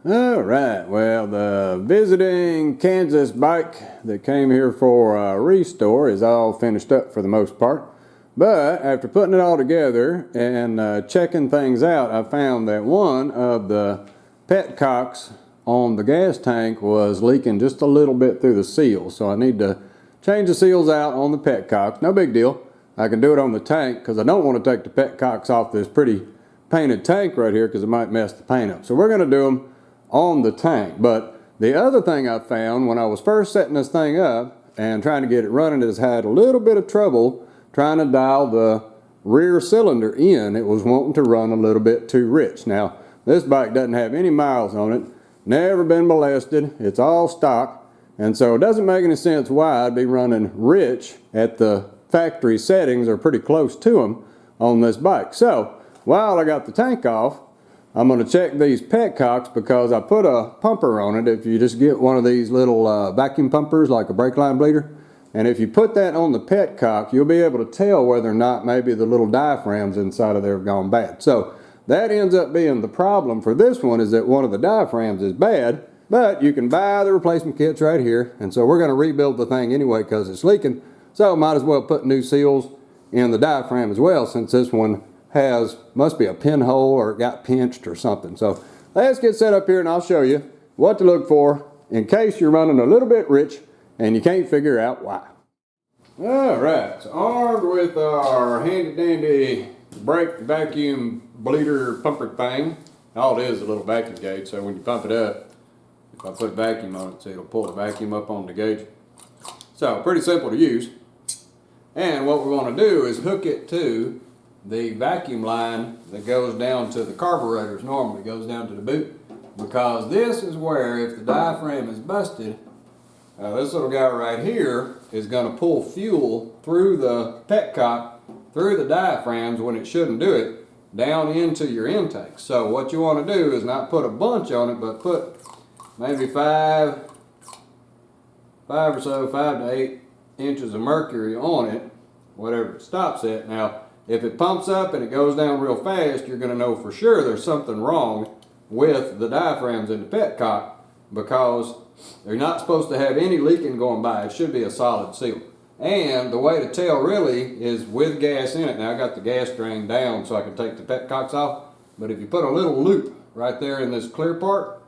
All right, well, the visiting Kansas bike that came here for a restore is all finished up for the most part. But after putting it all together and checking things out, I found that one of the petcocks on the gas tank was leaking just a little bit through the seal. So I need to change the seals out on the petcocks. No big deal. I can do it on the tank because I don't want to take the petcocks off this pretty painted tank right here because it might mess the paint up. So we're going to do them on the tank. But the other thing I found when I was first setting this thing up and trying to get it running is I had a little bit of trouble trying to dial the rear cylinder in. It was wanting to run a little bit too rich. Now this bike doesn't have any miles on it, never been molested, it's all stock, and so it doesn't make any sense why I'd be running rich at the factory settings or pretty close to them on this bike. So while I got the tank off, I'm going to check these petcocks because I put a pumper on it. If you just get one of these little vacuum pumpers like a brake line bleeder, and if you put that on the petcock, you'll be able to tell whether or not maybe the little diaphragms inside of there have gone bad. So that ends up being the problem for this one, is that one of the diaphragms is bad, but you can buy the replacement kits right here. And so we're going to rebuild the thing anyway because it's leaking. So might as well put new seals in the diaphragm as well, since this one must be a pinhole or it got pinched or something. So let's get set up here and I'll show you what to look for in case you're running a little bit rich and you can't figure out why. All right, so armed with our handy dandy brake vacuum bleeder pumper thing. All it is a little vacuum gauge, so when you pump it up, if I put vacuum on it, so it'll pull the vacuum up on the gauge. So pretty simple to use. And what we're going to do is hook it to the vacuum line that goes down to the carburetors. Normally goes down to the boot, because this is where, if the diaphragm is busted, this little guy right here is going to pull fuel through the petcock, through the diaphragms when it shouldn't do it, down into your intake. So what you want to do is not put a bunch on it, but put maybe 5 to 8 inches of mercury on it, whatever it stops at. Now if it pumps up and it goes down real fast, you're going to know for sure there's something wrong with the diaphragms in the petcock, because they're not supposed to have any leaking going by. It should be a solid seal. And the way to tell really is with gas in it. Now I got the gas drain down so I can take the petcocks off, but if you put a little loop right there in this clear part,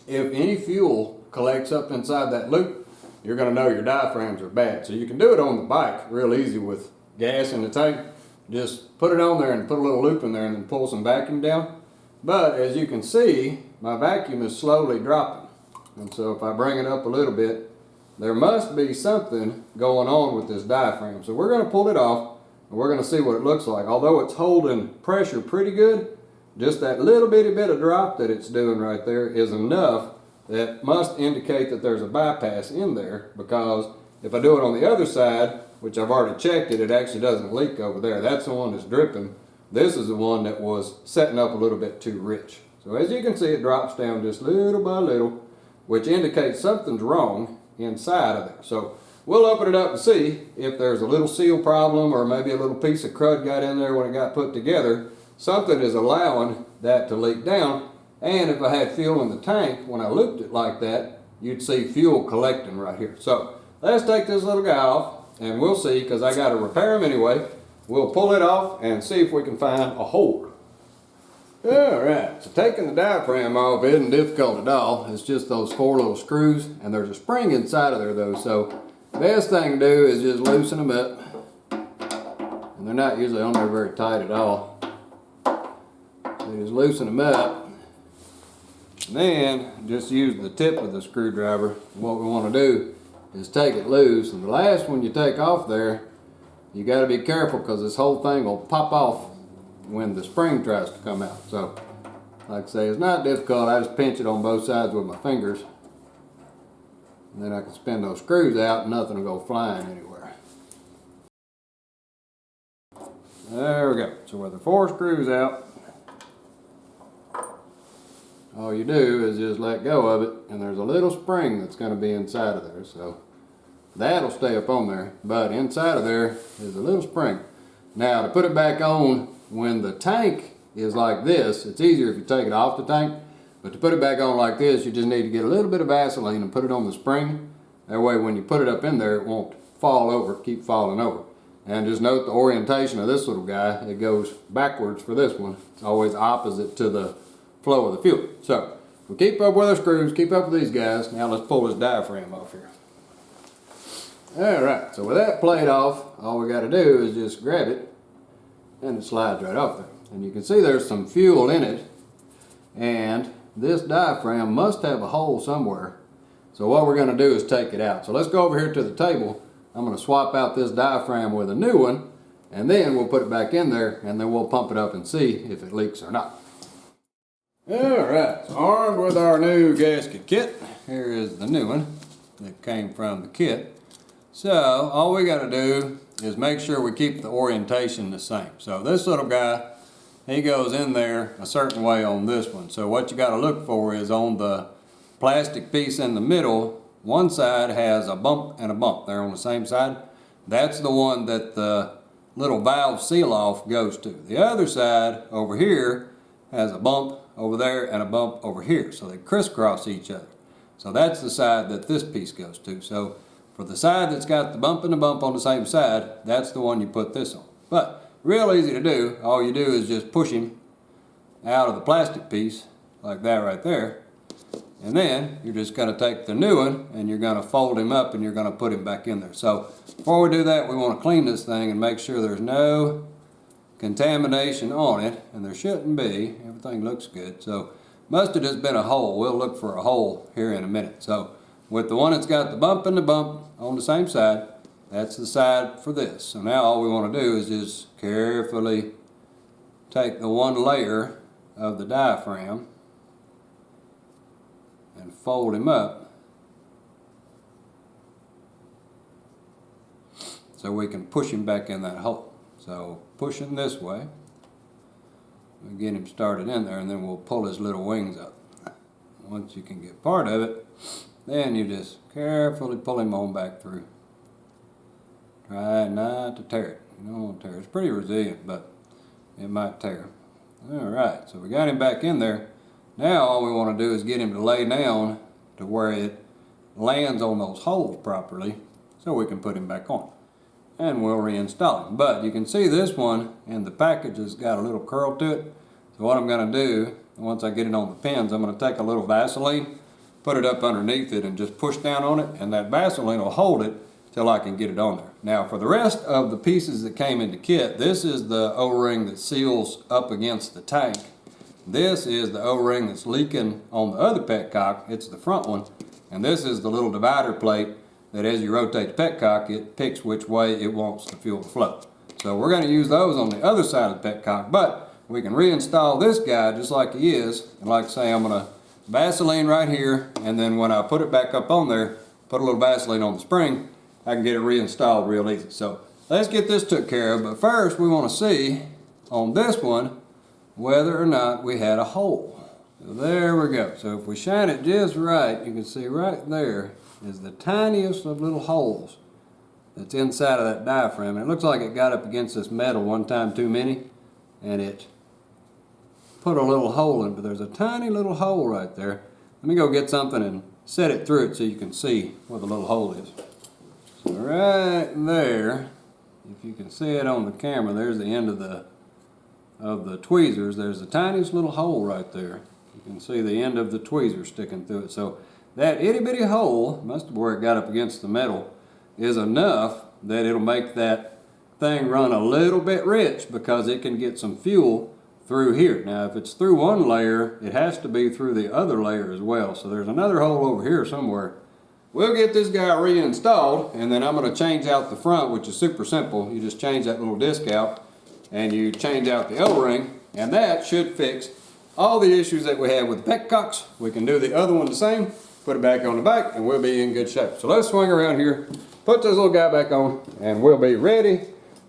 if any fuel collects up inside that loop, you're going to know your diaphragms are bad. So you can do it on the bike real easy with gas in the tank. Just put it on there and put a little loop in there and then pull some vacuum down. But as you can see, my vacuum is slowly dropping. And so if I bring it up a little bit, there must be something going on with this diaphragm. So we're going to pull it off and we're going to see what it looks like. Although it's holding pressure pretty good, just that little bitty bit of drop that it's doing right there is enough that must indicate that there's a bypass in there, because if I do it on the other side, which I've already checked it, it actually doesn't leak over there. That's the one that's dripping. This is the one that was setting up a little bit too rich. So as you can see, it drops down just little by little, which indicates something's wrong inside of there. So we'll open it up and see if there's a little seal problem, or maybe a little piece of crud got in there when it got put together. Something is allowing that to leak down. And if I had fuel in the tank, when I looped it like that, you'd see fuel collecting right here. So let's take this little guy off and we'll see, because I got to repair him anyway. We'll pull it off and see if we can find a hole. Alright, so taking the diaphragm off isn't difficult at all. It's just those 4 little screws, and there's a spring inside of there though, so the best thing to do is just loosen them up. And they're not usually on there very tight at all. So just loosen them up, and then just use the tip of the screwdriver. What we want to do is take it loose, and the last one you take off there, you got to be careful, because this whole thing will pop off when the spring tries to come out. So like I say, it's not difficult. I just pinch it on both sides with my fingers, and then I can spin those screws out and nothing will go flying anywhere. There we go. So with the 4 screws out, all you do is just let go of it, and there's a little spring that's going to be inside of there. So that'll stay up on there, but inside of there is a little spring. Now to put it back on, when the tank is like this, it's easier if you take it off the tank, But to put it back on like this, you just need to get a little bit of Vaseline and put it on the spring. That way when you put it up in there, it won't fall over, keep falling over. And just note the orientation of this little guy. It goes backwards for this one. It's always opposite to the flow of the fuel. So we keep up with our screws, keep up with these guys. Now let's pull this diaphragm off here. Alright, so with that plate off, all we got to do is just grab it and it slides right off there. And you can see there's some fuel in it, and this diaphragm must have a hole somewhere. So what we're going to do is take it out. So let's go over here to the table. I'm going to swap out this diaphragm with a new one, and then we'll put it back in there, and then we'll pump it up and see if it leaks or not. Alright, so armed with our new gasket kit, here is the new one that came from the kit. So all we got to do is make sure we keep the orientation the same. So this little guy, he goes in there a certain way on this one. So what you got to look for is on the plastic piece in the middle, one side has a bump and a bump. They're on the same side. That's the one that the little valve seal off goes to. The other side over here has a bump over there and a bump over here. So they crisscross each other. So that's the side that this piece goes to. So for the side that's got the bump and the bump on the same side, that's the one you put this on. But real easy to do. All you do is just push him out of the plastic piece like that right there. And then you're just going to take the new one and you're going to fold him up and you're going to put him back in there. So before we do that, we want to clean this thing and make sure there's no contamination on it. And there shouldn't be. Everything looks good. So must have just been a hole. We'll look for a hole here in a minute. So with the one that's got the bump and the bump on the same side, that's the side for this. So now all we want to do is just carefully take the one layer of the diaphragm and fold him up so we can push him back in that hole. So push him this way, we'll get him started in there, and then we'll pull his little wings up. Once you can get part of it, then you just carefully pull him on back through. Try not to tear it. You don't want to tear it. It's pretty resilient, but it might tear. Alright, so we got him back in there. Now all we want to do is get him to lay down to where it lands on those holes properly so we can put him back on. And we'll reinstall him. But you can see this one and the package has got a little curl to it. So what I'm going to do, once I get it on the pins, I'm going to take a little Vaseline, put it up underneath it and just push down on it, and that Vaseline will hold it till I can get it on there. Now for the rest of the pieces that came in the kit, this is the O-ring that seals up against the tank. This is the O-ring that's leaking on the other petcock. It's the front one. And this is the little divider plate that as you rotate the petcock, it picks which way it wants the fuel to flow. So we're going to use those on the other side of the petcock, but we can reinstall this guy just like he is. And like I say, I'm going to Vaseline right here, and then when I put it back up on there, put a little Vaseline on the spring, I can get it reinstalled real easy. So let's get this took care of, but first we want to see on this one whether or not we had a hole. So there we go. So if we shine it just right, you can see right there is the tiniest of little holes that's inside of that diaphragm. And it looks like it got up against this metal one time too many, and it put a little hole in it, but there's a tiny little hole right there. Let me go get something and set it through it so you can see where the little hole is. So right there, if you can see it on the camera, there's the end of the tweezers. There's the tiniest little hole right there. You can see the end of the tweezer sticking through it. So that itty bitty hole, must have where it got up against the metal, is enough that it'll make that thing run a little bit rich because it can get some fuel through here. Now if it's through one layer, it has to be through the other layer as well. So there's another hole over here somewhere. We'll get this guy reinstalled, and then I'm going to change out the front, which is super simple. You just change that little disc out and you change out the O-ring, and that should fix all the issues that we have with the petcocks. We can do the other one the same, put it back on the back, and we'll be in good shape. So let's swing around here, put this little guy back on, and we'll be ready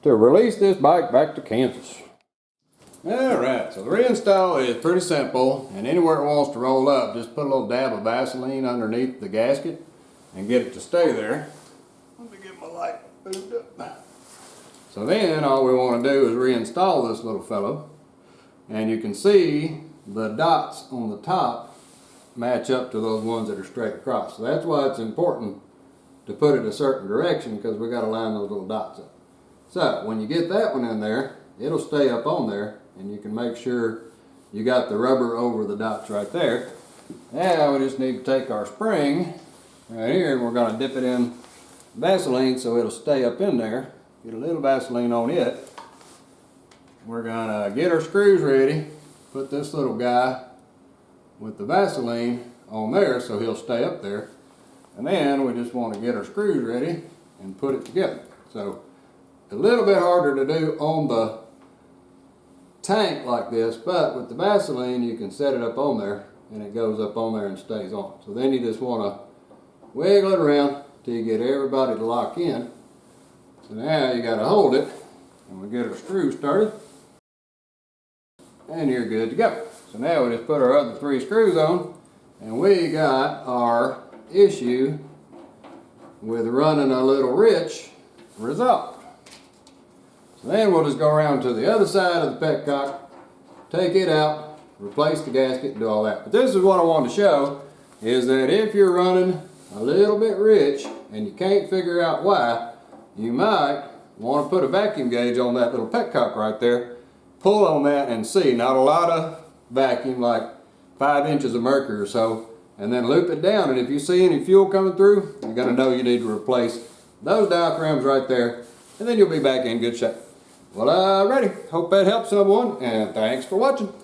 to release this bike back to Kansas. Alright, so the reinstall is pretty simple, and anywhere it wants to roll up, just put a little dab of Vaseline underneath the gasket and get it to stay there. Let me get my light moved up. So then all we want to do is reinstall this little fellow, and you can see the dots on the top match up to those ones that are straight across. So that's why it's important to put it a certain direction, because we got to line those little dots up. So when you get that one in there, it'll stay up on there, and you can make sure you got the rubber over the dots right there. Now we just need to take our spring right here, and we're going to dip it in Vaseline so it'll stay up in there. Get a little Vaseline on it. We're going to get our screws ready, put this little guy with the Vaseline on there so he'll stay up there. And then we just want to get our screws ready and put it together. So a little bit harder to do on the tank like this, but with the Vaseline you can set it up on there and it goes up on there and stays on. So then you just want to wiggle it around till you get everybody to lock in. So now you got to hold it, and we get our screw started, and you're good to go. So now we just put our other 3 screws on, and we got our issue with running a little rich resolved. So then we'll just go around to the other side of the petcock, take it out, replace the gasket, and do all that. But this is what I wanted to show, is that if you're running a little bit rich and you can't figure out why, you might want to put a vacuum gauge on that little petcock right there, pull on that and see, not a lot of vacuum, like 5 inches of mercury or so, and then loop it down, and if you see any fuel coming through, you're going to know you need to replace those diaphragms right there, and then you'll be back in good shape. Well, ready. Hope that helps someone, and thanks for watching.